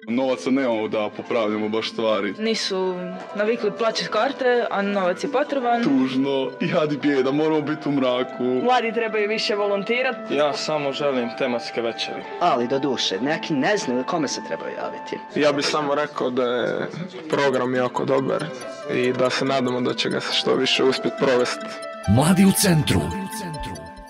Novaca nemamo da popravljamo baš stvari. Nisu navikli plaćati karte, a novac je potreban. Tužno, jad i bijeda, moramo biti u mraku. Mladi trebaju više volontirati. Ja samo želim tematske večeri. Ali do duše, neki ne znaju kome se trebaju javiti. Ja bih samo rekao da je program jako dobar i da se nadamo da će ga se što više uspjeti provesti. Mladi u centru.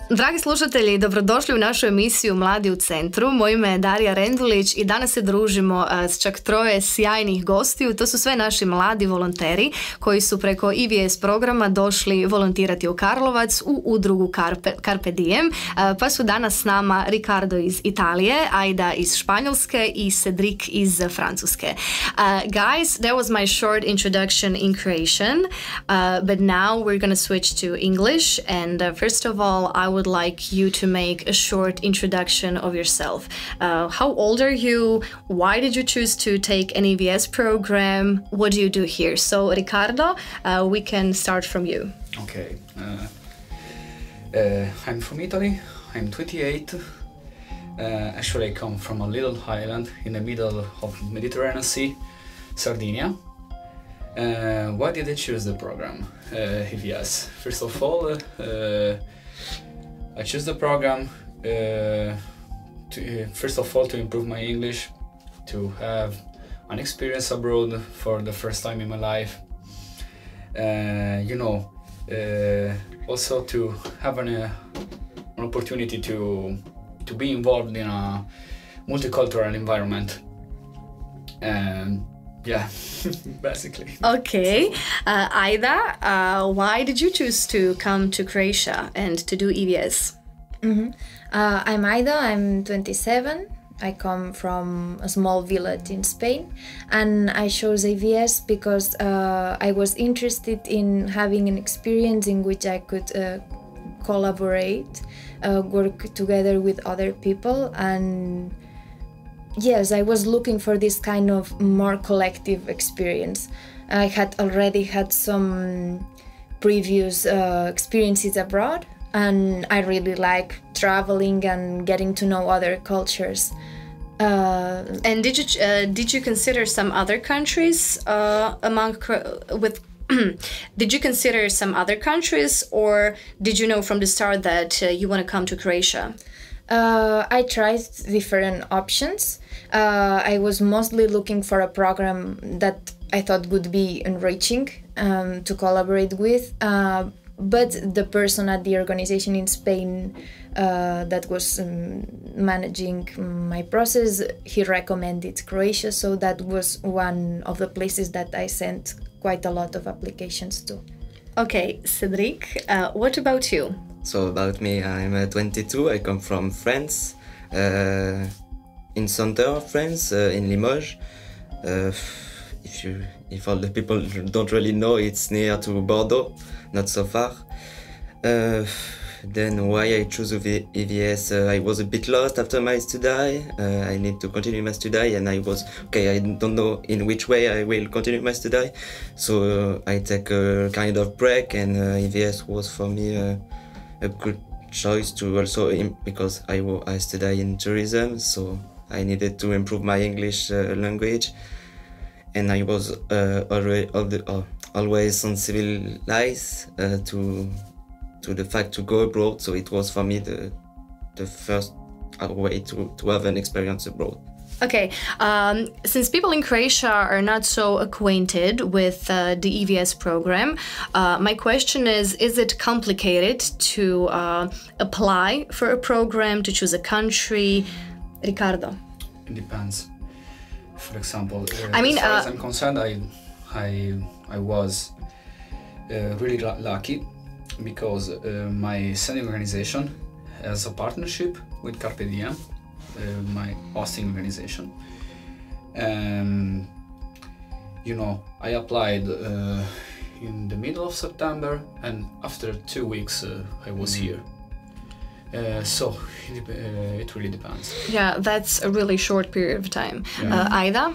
Dragi slušatelji, dobrodošli u našu emisiju Mladi u centru. Moje ime je Darija Rendulić i danas se družimo s čak 3 sjajnih gostiju. To su sve naši mladi volonteri koji su preko IVS programa došli volontirati u Karlovac u Udrugu Carpe Diem. Pa su danas s nama Riccardo iz Italije, Aida iz Španjolske i Cedric iz Francuske. Guys, that was my short introduction in Croatian, but now we're going to switch to English, and first of all, I would like you to make a short introduction of yourself. How old are you? Why did you choose to take an EVS program? What do you do here? So, Riccardo, we can start from you. Okay. I'm from Italy. I'm 28. Actually, I come from a little island in the middle of the Mediterranean Sea, Sardinia. Why did I choose the program, EVS? First of all, I chose the program first of all to improve my English, to have an experience abroad for the first time in my life. Also to have an opportunity to be involved in a multicultural environment. Yeah, basically. Okay. Aida, why did you choose to come to Croatia and to do EVS? I'm Aida, I'm 27. I come from a small village in Spain, and I chose EVS because I was interested in having an experience in which I could collaborate, work together with other people, and yes, I was looking for this kind of more collective experience. I had already had some previous experiences abroad, and I really like traveling and getting to know other cultures. And did you consider some other countries did you consider some other countries, or did you know from the start that you want to come to Croatia? I tried different options. I was mostly looking for a program that I thought would be enriching to collaborate with, but the person at the organization in Spain that was managing my process, he recommended Croatia, so that was one of the places that I sent quite a lot of applications to. Okay, Cedric, what about you? So about me, I'm 22, I come from France, in center of France, in Limoges. If all the people don't really know, it's near to Bordeaux, not so far. Then why I chose EVS, I was a bit lost after my study. I need to continue my study, and I don't know in which way I will continue my study. So I take a kind of break, and EVS was for me a good choice to also, because I study in tourism, so I needed to improve my English language, and I was always sensibilized to the fact to go abroad, so it was for me the first way to have an experience abroad. Okay, since people in Croatia are not so acquainted with the EVS program, my question is it complicated to apply for a program, to choose a country? Riccardo? It depends. For example, as far as I'm concerned, I was really lucky, because my sending organization has a partnership with Carpe Diem, my hosting organization. I applied in the middle of September, and after 2 weeks I was here. So it really depends. Yeah, that's a really short period of time. Yeah. Aida?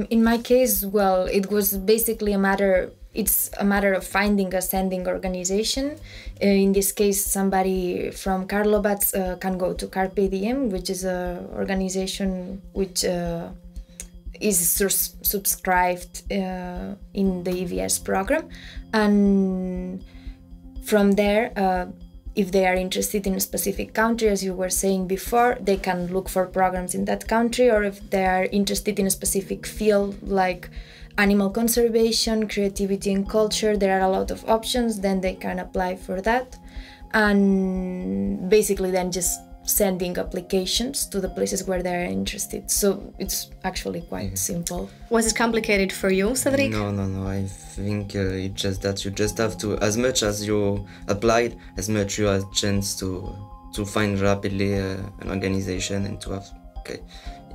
In my case, well, it was basically a matter it's a matter of finding a sending organization. In this case, somebody from Karlovac can go to Carpe Diem, which is an organization which is subscribed in the EVS program. And from there, if they are interested in a specific country, as you were saying before, they can look for programs in that country, or if they are interested in a specific field like animal conservation, creativity and culture, there are a lot of options, then they can apply for that. And basically then just sending applications to the places where they're interested. So it's actually quite simple. Was it complicated for you, Cedric? No. I think it's just that you just have to, as much as you applied, as much you have chance to find rapidly an organization and to have,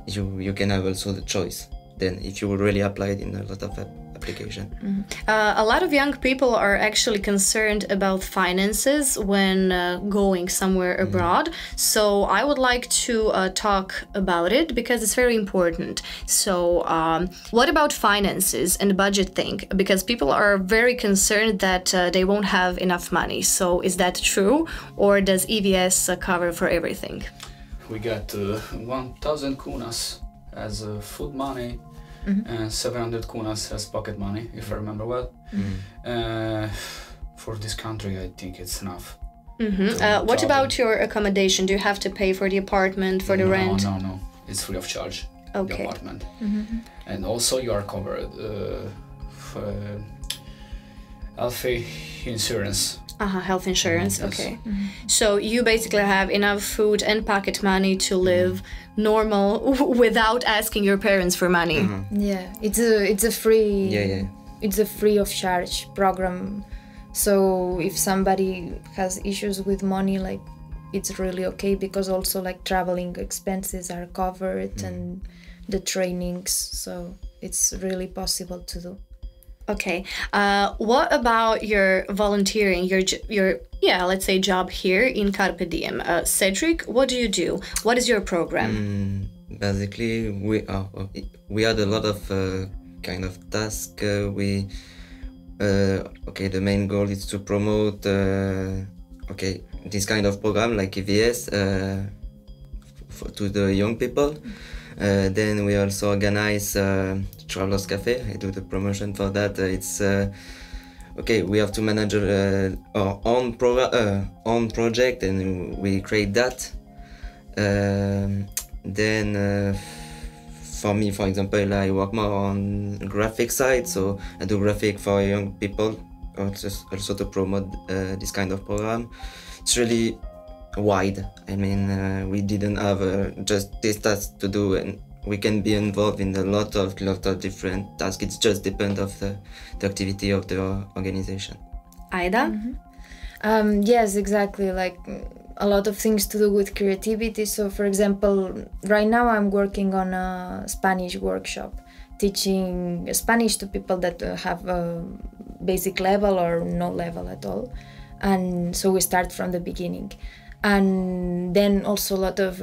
you can have also the choice then if you really applied in a lot of application. A lot of young people are actually concerned about finances when going somewhere abroad. So I would like to talk about it because it's very important. So what about finances and budgeting? Because people are very concerned that they won't have enough money. So is that true, or does EVS cover for everything? We got 1,000 kunas as food money, and 700 kunas as pocket money, if I remember well. For this country, I think it's enough. What about your accommodation? Do you have to pay for the apartment, for the rent? No, it's free of charge, the apartment. And also you are covered for health insurance. Health insurance, okay. So you basically have enough food and pocket money to live normal without asking your parents for money. Yeah, it's a free it's a free of charge program. So if somebody has issues with money, like, it's really okay, because also like traveling expenses are covered and the trainings, so it's really possible to do. Okay. What about your volunteering, your let's say job here in Carpe Diem? Cedric, what do you do? What is your program? Basically, we had a lot of kind of tasks. The main goal is to promote this kind of program like EVS to the young people. Then we also organize Travelers Cafe. I do the promotion for that. It's we have to manage our own project, and we create that. Then for me, for example, I work more on graphic side, so I do graphic for young people, also to promote this kind of program. It's really wide. I mean, we didn't have just this task to do, and we can be involved in a lot of different tasks. It just depends of the activity of the organization. Aida? Yes, exactly. Like a lot of things to do with creativity. So, for example, right now I'm working on a Spanish workshop, teaching Spanish to people that have a basic level or no level at all. And so we start from the beginning. And then also a lot of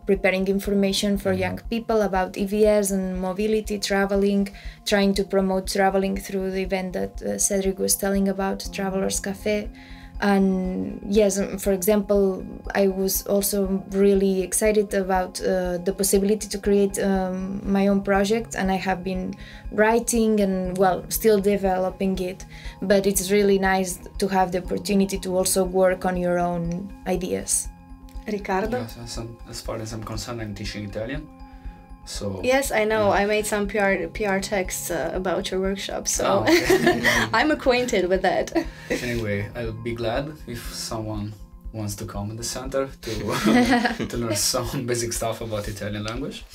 preparing information for young people about EVS and mobility, traveling, trying to promote traveling through the event that Cedric was telling about, Travelers Cafe. And yes, for example, I was also really excited about the possibility to create my own project, and I have been writing and, well, still developing it, but it's really nice to have the opportunity to also work on your own ideas. Riccardo? Yes, as far as I'm concerned, I'm teaching Italian. So yes, I know. I made some PR texts about your workshop, so I'm acquainted with that. Anyway, I'll be glad if someone wants to come in the center to learn some basic stuff about Italian language.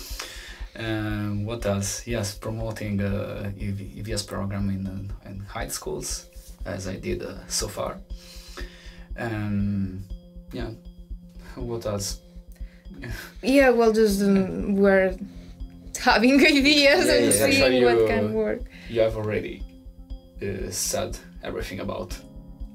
What else? Yes, promoting EVS program in high schools, as I did so far. Yeah, what else? Yeah, well, just we're having ideas and seeing what can work. You have already said everything about.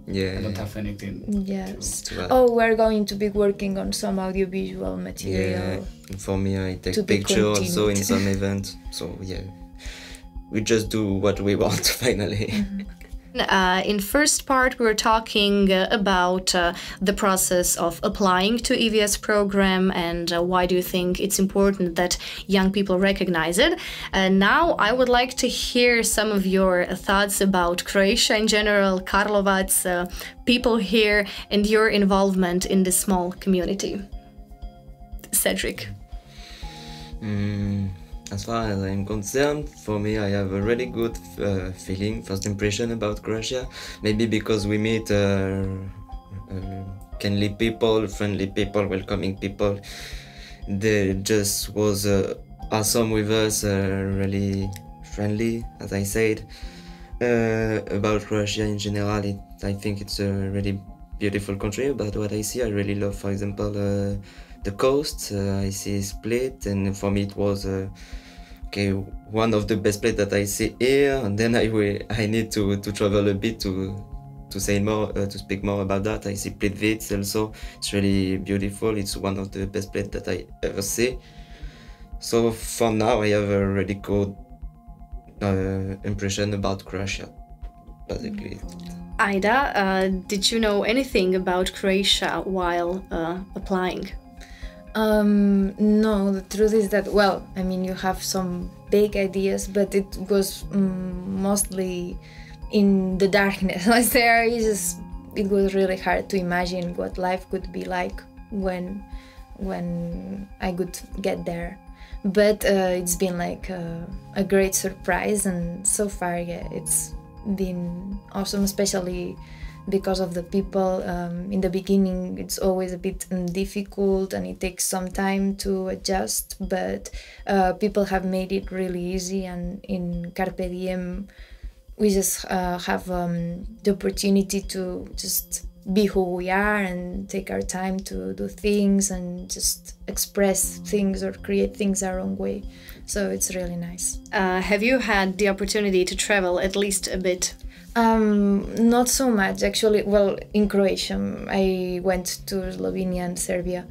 I don't have anything. Yes. Oh, we're going to be working on some audiovisual material. Yeah, for me, I take pictures also in some events. So yeah, we just do what we want finally. In first part, we were talking about the process of applying to EVS program and why do you think it's important that young people recognize it. Now I would like to hear some of your thoughts about Croatia in general, Karlovac, people here, and your involvement in this small community. Cedric. As far as I'm concerned, for me, I have a really good feeling, first impression about Croatia. Maybe because we meet kindly people, friendly people, welcoming people. They just was awesome with us, really friendly, as I said. About Croatia in general, I think it's a really beautiful country. About what I see, I really love, for example, the coast. I see Split, and for me it was one of the best places that I see here. And then I need to travel a bit to say more, to speak more about that. I see Plitvice also. It's really beautiful. It's one of the best places that I ever see. So for now, I have a really good impression about Croatia, basically. Aida, did you know anything about Croatia while applying? No, the truth is that, well, I mean, you have some big ideas, but it was mostly in the darkness. It was really hard to imagine what life could be like when I could get there. But it's been like a great surprise, and so far, yeah, it's been awesome, especially because of the people. In the beginning it's always a bit difficult and it takes some time to adjust, but people have made it really easy, and in Carpe Diem we just have the opportunity to just be who we are and take our time to do things and just express things or create things our own way. So it's really nice. Have you had the opportunity to travel at least a bit? Not so much, actually. Well, in Croatia, I went to Slovenia and Serbia.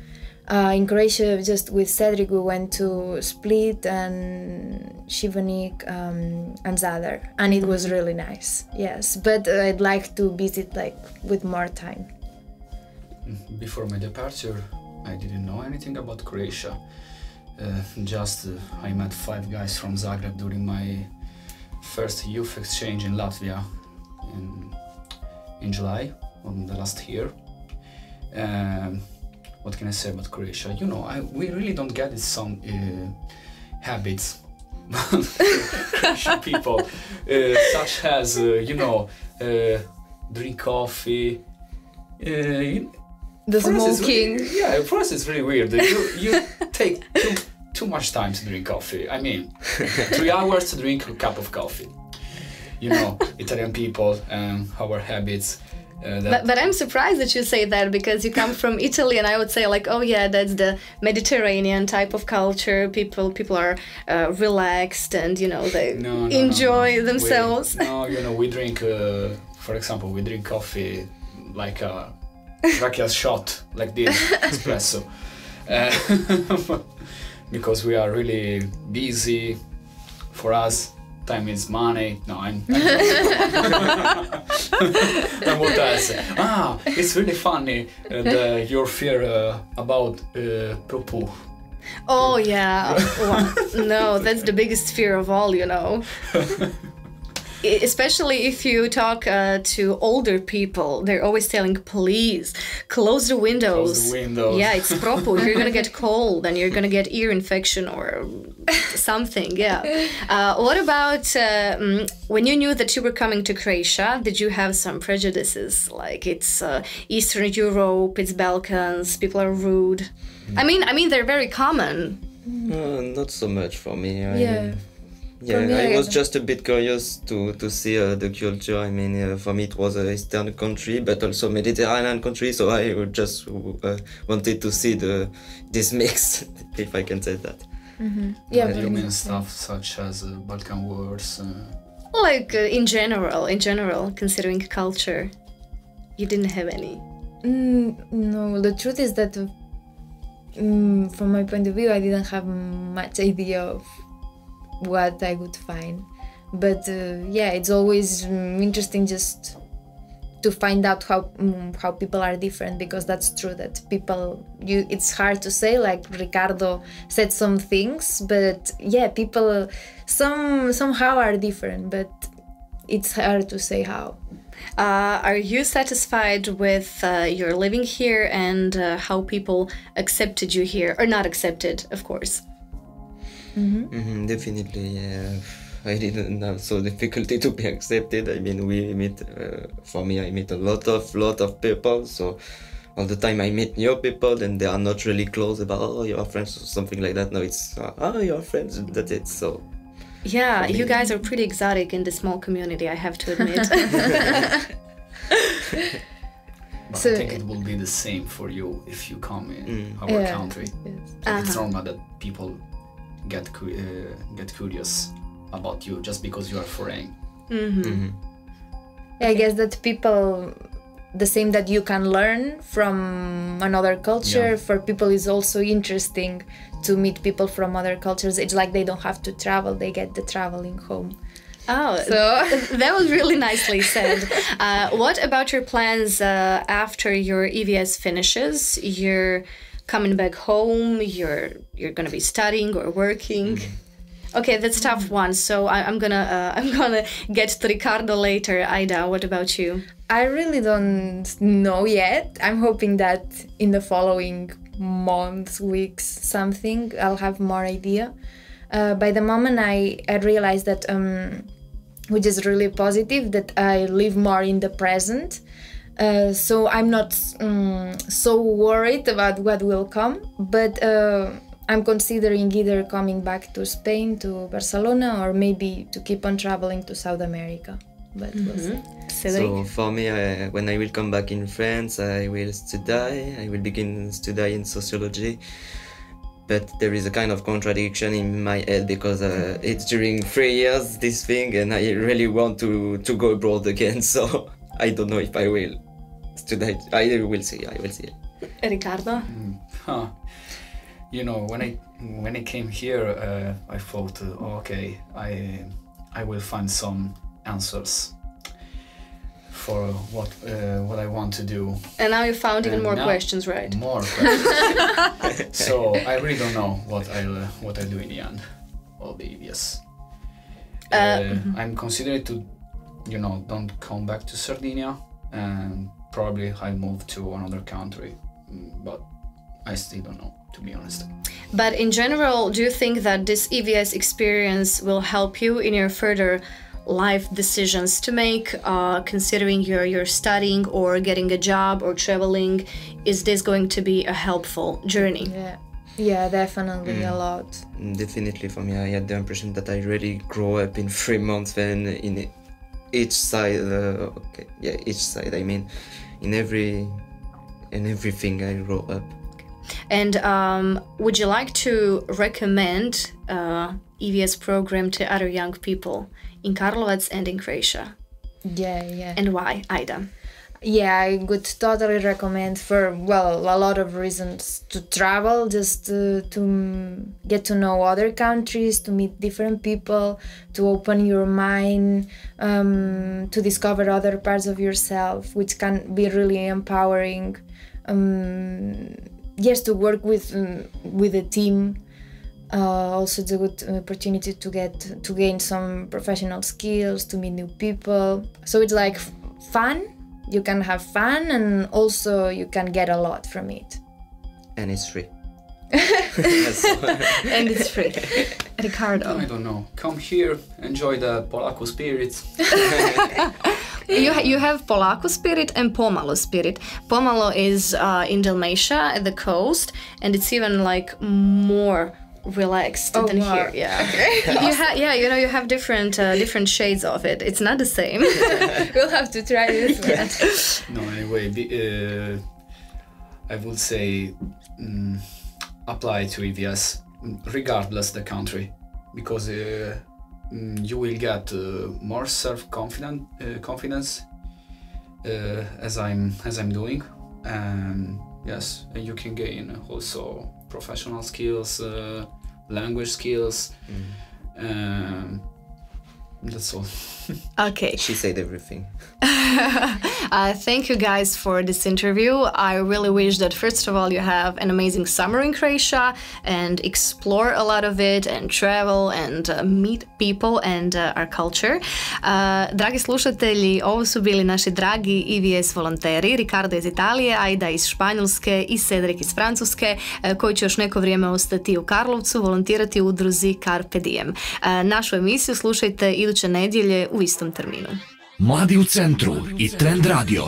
In Croatia, just with Cedric, we went to Split and Šibenik and Zadar, and it was really nice. Yes, but I'd like to visit like with more time. Before my departure, I didn't know anything about Croatia. I met 5 guys from Zagreb during my first youth exchange in Latvia in July on the last year. What can I say about Croatia? You know, we really don't get some habits Croatian people, such as drink coffee. The smoking. For us it's really weird. You take too much time to drink coffee. I mean, 3 hours to drink a cup of coffee. You know, Italian people and our habits. But I'm surprised that you say that, because you come from Italy, and I would say like, oh yeah, that's the Mediterranean type of culture. People are relaxed, and they enjoy themselves. We drink, for example, we drink coffee like a rakia shot, like this, espresso, because we are really busy. For us, time is money. No, I'm and what else? It's really funny your fear about propos. Oh yeah, no, that's the biggest fear of all, Especially if you talk to older people, they're always telling, please, close the windows. Close the windows. Yeah, it's proper. You're going to get cold and you're going to get ear infection or something, yeah. What about when you knew that you were coming to Croatia, did you have some prejudices? Like it's Eastern Europe, it's Balkans, people are rude. I mean, they're very common. Not so much for me. Yeah, I was just a bit curious to see the culture. I mean, for me it was an Eastern country, but also Mediterranean country, so I just wanted to see this mix, if I can say that. Mm-hmm. Yeah, you mean stuff such as Balkan wars? Like in general, considering culture, you didn't have any? No, the truth is that from my point of view, I didn't have much idea of what I would find, But yeah, it's always interesting just to find out how people are different, because that's true that people, it's hard to say, like Riccardo said some things, but yeah, people somehow are different, but it's hard to say how. Are you satisfied with your living here and how people accepted you here, or not accepted, of course? Definitely, yeah. I didn't have so difficulty to be accepted. I mean, we meet, for me, I meet a lot of people, so all the time I meet new people and they are not really close about, oh, you're friends or something like that. No, it's, oh, you're friends, that's it, so. Yeah, you guys are pretty exotic in the small community, I have to admit. But I think it will be the same for you if you come in our country. Yes. It's normal that people get curious about you just because you are foreign. I guess that people, the same that you can learn from another culture, for people is also interesting to meet people from other cultures. It's like they don't have to travel, they get the traveling home. Oh, so that was really nicely said. What about your plans after your EVS finishes? You're coming back home, you're gonna be studying or working. Okay, that's a tough one. So I'm gonna get to Riccardo later. Aida, what about you? I really don't know yet. I'm hoping that in the following months, weeks, something, I'll have more idea. By the moment I realized that, which is really positive, that I live more in the present. So I'm not so worried about what will come, but I'm considering either coming back to Spain, to Barcelona, or maybe to keep on traveling to South America. But we'll see. Cedric? So for me, when I will come back in France, I will study. I will begin study in sociology. But there is a kind of contradiction in my head because it's during 3 years this thing, and I really want to go abroad again. So I don't know if I will study. I will see. I will see. Riccardo? You know, when I came here, I thought, okay, I will find some answers for what I want to do. And now you found even more questions, right? More questions. So I really don't know what I'll do in the end of the EVS. I'm considering to, don't come back to Sardinia, and probably I'll move to another country, but I still don't know, to be honest. But in general, do you think that this EVS experience will help you in your further life decisions to make, considering you're studying or getting a job or traveling? Is this going to be a helpful journey? Yeah, definitely a lot. Definitely for me, I had the impression that I really grow up in 3 months, and in each side, each side, I mean, in everything I grow up. And would you like to recommend EVS program to other young people in Karlovac and in Croatia? Yeah. And why, Aida? Yeah, I would totally recommend for, a lot of reasons, to travel, just to get to know other countries, to meet different people, to open your mind, to discover other parts of yourself, which can be really empowering. Yes, to work with a team. Also, it's a good opportunity to gain some professional skills, to meet new people. So it's like fun. You can have fun, and also you can get a lot from it. And it's free. And it's free. Riccardo? I don't know. Come here, enjoy the Polako spirit. You have Polako spirit and Pomalo spirit. Pomalo is in Dalmatia at the coast, and it's even like more relaxed than here. Yeah. Okay. You have different shades of it. It's not the same. We'll have to try this. No, anyway, I would say apply to EVS regardless the country, because you will get more confidence as I'm doing, and yes, you can gain also professional skills, language skills. That's all. Okay. She said everything. Thank you guys for this interview. I really wish that first of all you have an amazing summer in Croatia and explore a lot of it and travel and meet people and our culture. Dragi slušatelji, ovo su bili naši dragi IVS volonteri, Riccardo iz Italije, Aida iz Španjolske i Cedric iz Francuske, koji će još neko vrijeme ostati u Karlovcu, volontirati u udruzi Carpe Diem. Našu emisiju slušajte iduće nedjelje u istom terminu. Mladi u centru i Trend Radio.